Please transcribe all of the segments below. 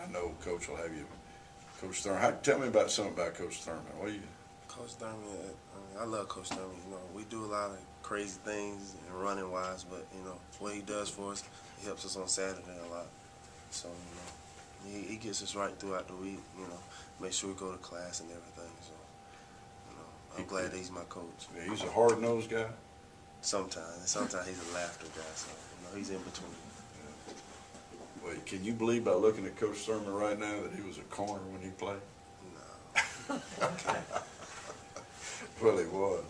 I know Coach will have you, Coach Thurman. Tell me about something about Coach Thurman. What do you? Coach Thurman, I love Coach Thurman. You know, we do a lot of crazy things and running wise, but you know what he does for us, he helps us on Saturday a lot. So you know, he gets us right throughout the week. You know, make sure we go to class and everything. So you know, I'm glad that he's my coach. Yeah, he's a hard-nosed guy. Sometimes he's a laughter guy. So you know, he's in between. Yeah. Wait, can you believe by looking at Coach Thurman right now that he was a corner when he played? No. Okay. Well, he was.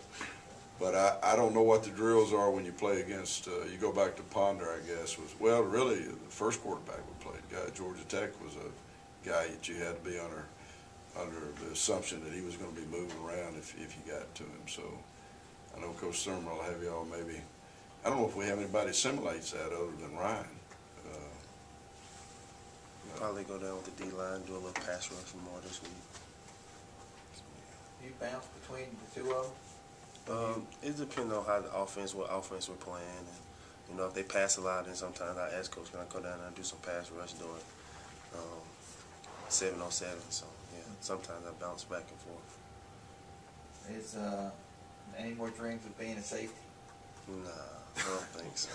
But I don't know what the drills are when you play against, you go back to Ponder, I guess, well, really, the first quarterback we played, guy at Georgia Tech, was a guy that you had to be under the assumption that he was going to be moving around if you got to him. So I know Coach Thurman will have y'all maybe, I don't know if we have anybody that simulates that other than Ryan. Probably go down with the D-line, do a little pass rush more this week. You bounce between the two of them? It depends on what offense we're playing. And, you know, if they pass a lot, then sometimes I ask Coach, can I go down there and do some pass rush doing 7-on-7. So, yeah, sometimes I bounce back and forth. Is any more dreams of being a safety? Nah, I don't think so.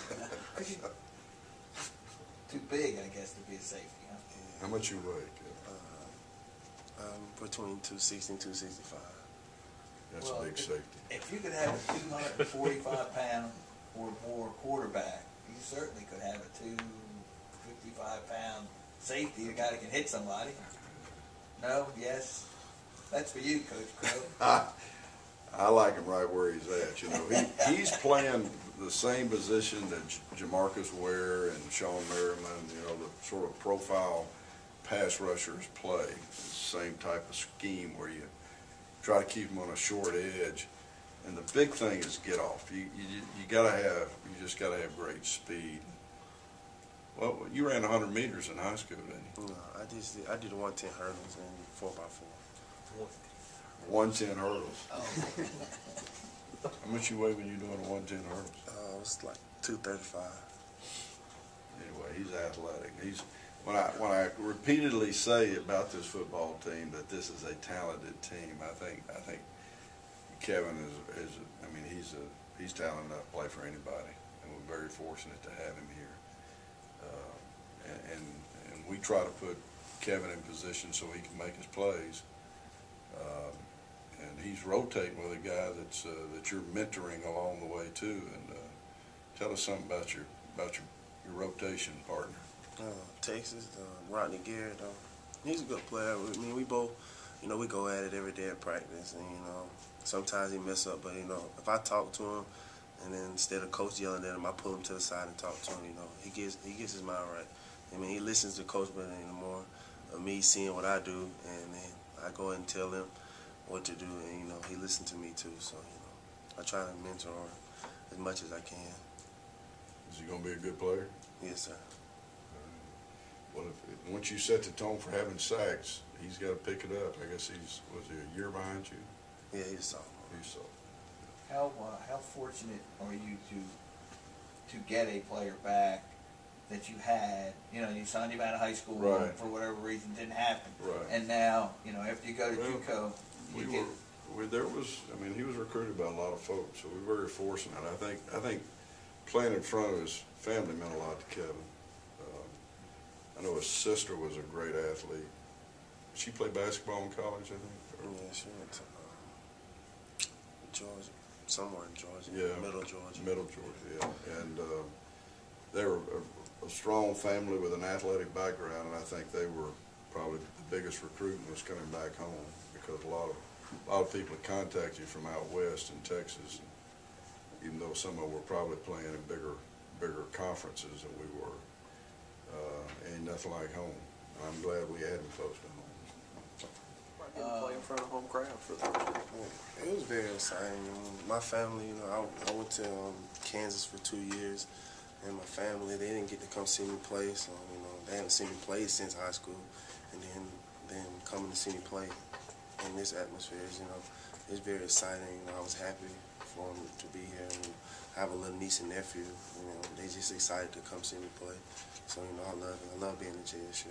Too big, I guess, to be a safety, huh? How much you weigh? Between 260 and 265. That's a big safety. If you could have a 245-pound or more quarterback, you certainly could have a 255-pound safety, a guy that can hit somebody. No? Yes? That's for you, Coach Crow. I like him right where he's at. You know, he's playing the same position that Jamarcus Ware and Sean Merriman, you know, the sort of profile pass rushers play. It's the same type of scheme where you try to keep them on a short edge. And the big thing is get off. You just gotta have great speed. Well, you ran 100 meters in high school, didn't you? No, I did 110 hurdles and 4x4. 110 hurdles. Oh. How much you weigh when you're doing a 110 hurdles? It's like 235. Anyway, he's athletic. When I repeatedly say about this football team that this is a talented team, I think Kevin is I mean, he's talented enough to play for anybody, and we're very fortunate to have him here. And we try to put Kevin in position so he can make his plays. And he's rotating with a guy that you're mentoring along the way too. And tell us something about your rotation partner. Texas, Rodney Garrett. He's a good player. I mean, we both, you know, we go at it every day at practice, and you know, sometimes he mess up, but you know, if I talk to him, and then instead of coach yelling at him, I pull him to the side and talk to him. You know, he gets his mind right. I mean, he listens to coach better anymore. Me seeing what I do, and then I go ahead and tell him what to do, and you know, he listens to me too. So you know, I try to mentor him as much as I can. Is he going to be a good player? Yes, sir. Well, once you set the tone for having sacks, he's got to pick it up. I guess was he a year behind you? Yeah, he's a sophomore. He's sophomore. How fortunate are you to get a player back that you had? You know, you signed him out of high school, right, and for whatever reason didn't happen. Right. And now, you know, after you go to JUCO, I mean, he was recruited by a lot of folks, so we're very fortunate. I think playing in front of his family meant a lot to Kevin. I know his sister was a great athlete. She played basketball in college, I think. Yeah, she went to Georgia, somewhere in Georgia. Yeah, Middle Georgia. Middle Georgia, yeah. And they were a strong family with an athletic background, and I think they were probably the biggest recruiting was coming back home, because a lot of people would contact you from out west in Texas, and even though some of them were probably playing in bigger conferences than we were. Ain't nothing like home. I'm glad we had him close to home. Play in front of home crowd for the first time. It was very exciting. My family, you know, I went to Kansas for 2 years, and my family, they didn't get to come see me play, so you know, they haven't seen me play since high school, and then coming to see me play in this atmosphere, you know, it's very exciting. You know, I was happy for them to be here, and I have a little niece and nephew. You know, they just excited to come see me play. So you know, I love it. I love being in JSU.